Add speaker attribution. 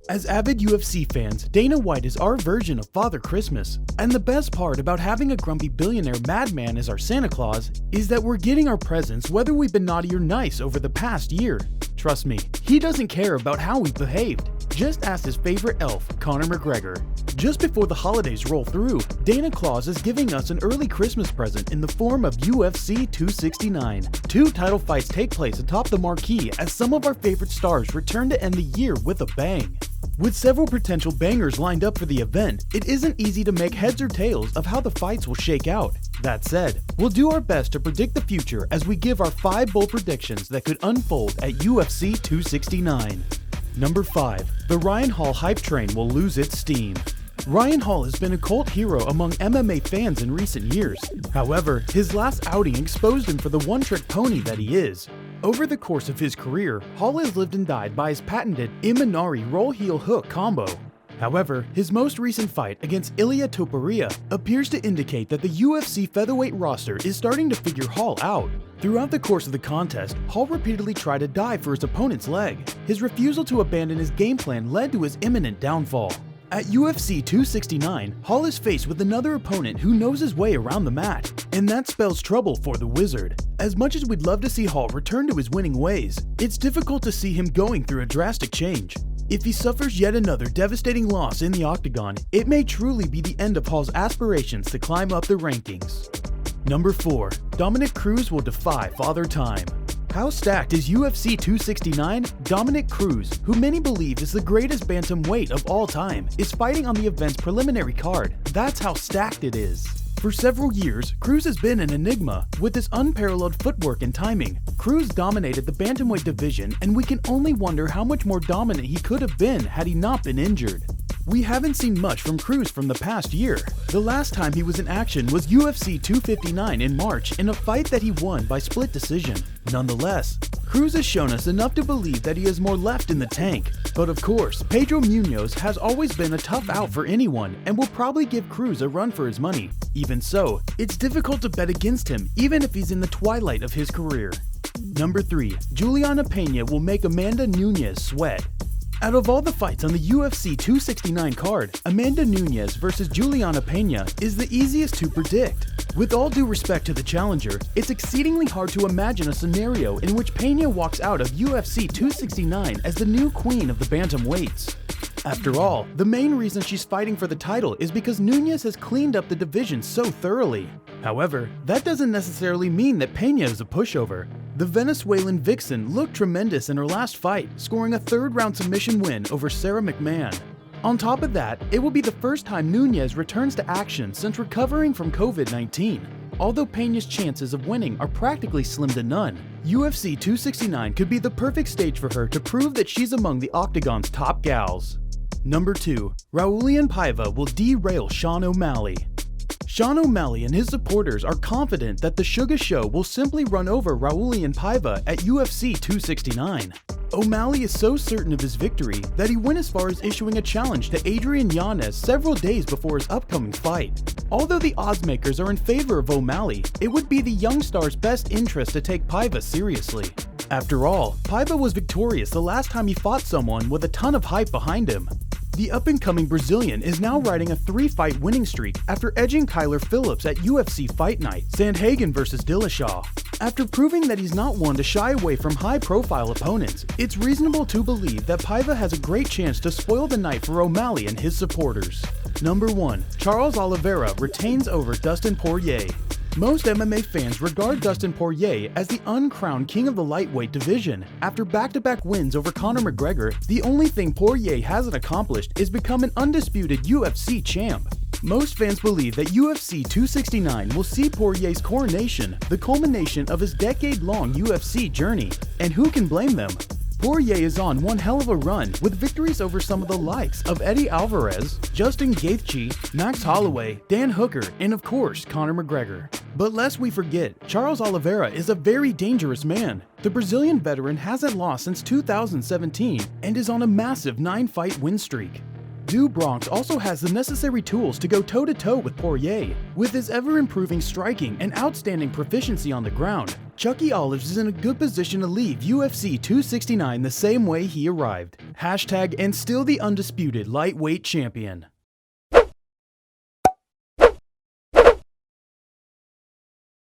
Speaker 1: As avid UFC fans, Dana White is our version of Father Christmas. And the best part about having a grumpy billionaire madman as our Santa Claus is that we're getting our presents whether we've been naughty or nice over the past year. Trust me, he doesn't care about how we've behaved. Just ask his favorite elf, Conor McGregor. Just before the holidays roll through, Dana Claus is giving us an early Christmas present in the form of UFC 269. 2 title fights take place atop the marquee as some of our favorite stars return to end the year with a bang. With several potential bangers lined up for the event, it isn't easy to make heads or tails of how the fights will shake out. That said, we'll do our best to predict the future as we give our 5 bold predictions that could unfold at UFC 269. Number 5. The Ryan Hall hype train will lose its steam. Ryan Hall has been a cult hero among MMA fans in recent years. However, his last outing exposed him for the one-trick pony that he is. Over the course of his career, Hall has lived and died by his patented Imanari roll-heel hook combo. However, his most recent fight against Ilia Topuria appears to indicate that the UFC featherweight roster is starting to figure Hall out. Throughout the course of the contest, Hall repeatedly tried to dive for his opponent's leg. His refusal to abandon his game plan led to his imminent downfall. At UFC 269, Hall is faced with another opponent who knows his way around the mat, and that spells trouble for the Wizard. As much as we'd love to see Hall return to his winning ways, it's difficult to see him going through a drastic change. If he suffers yet another devastating loss in the octagon, it may truly be the end of Hall's aspirations to climb up the rankings. Number 4. Dominick Cruz will defy Father Time. How stacked is UFC 269? Dominick Cruz, who many believe is the greatest bantamweight of all time, is fighting on the event's preliminary card. That's how stacked it is. For several years, Cruz has been an enigma. With his unparalleled footwork and timing, Cruz dominated the bantamweight division, and we can only wonder how much more dominant he could have been had he not been injured. We haven't seen much from Cruz from the past year. The last time he was in action was UFC 259 in March in a fight that he won by split decision. Nonetheless, Cruz has shown us enough to believe that he has more left in the tank. But of course, Pedro Munoz has always been a tough out for anyone and will probably give Cruz a run for his money. Even so, it's difficult to bet against him even if he's in the twilight of his career. Number 3. Juliana Pena will make Amanda Nunes sweat. Out of all the fights on the UFC 269 card, Amanda Nunes versus Juliana Pena is the easiest to predict. With all due respect to the challenger, it's exceedingly hard to imagine a scenario in which Pena walks out of UFC 269 as the new queen of the bantamweights. After all, the main reason she's fighting for the title is because Nunes has cleaned up the division so thoroughly. However, that doesn't necessarily mean that Pena is a pushover. The Venezuelan vixen looked tremendous in her last fight, scoring a 3rd-round submission win over Sarah McMahon. On top of that, it will be the first time Nunes returns to action since recovering from COVID-19. Although Pena's chances of winning are practically slim to none, UFC 269 could be the perfect stage for her to prove that she's among the Octagon's top gals. Number 2. Raulian Paiva will derail Sean OMalley. Sean OMalley and his supporters are confident that the Sugar Show will simply run over Raulian Paiva at UFC 269. OMalley is so certain of his victory that he went as far as issuing a challenge to Adrian Yanez several days before his upcoming fight. Although the oddsmakers are in favor of OMalley, it would be the young star's best interest to take Paiva seriously. After all, Paiva was victorious the last time he fought someone with a ton of hype behind him. The up-and-coming Brazilian is now riding a 3-fight winning streak after edging Kyler Phillips at UFC Fight Night, Sandhagen vs. Dillashaw. After proving that he's not one to shy away from high-profile opponents, it's reasonable to believe that Paiva has a great chance to spoil the night for OMalley and his supporters. Number 1. Charles Oliveira retains over Dustin Poirier. Most MMA fans regard Dustin Poirier as the uncrowned king of the lightweight division. After back-to-back wins over Conor McGregor, the only thing Poirier hasn't accomplished is become an undisputed UFC champ. Most fans believe that UFC 269 will see Poirier's coronation, the culmination of his decade-long UFC journey. And who can blame them? Poirier is on one hell of a run with victories over some of the likes of Eddie Alvarez, Justin Gaethje, Max Holloway, Dan Hooker, and of course, Conor McGregor. But lest we forget, Charles Oliveira is a very dangerous man. The Brazilian veteran hasn't lost since 2017 and is on a massive 9-fight win streak. Du Bronx also has the necessary tools to go toe-to-toe with Poirier. With his ever-improving striking and outstanding proficiency on the ground, Chucky Olives is in a good position to leave UFC 269 the same way he arrived. # and still the undisputed lightweight champion.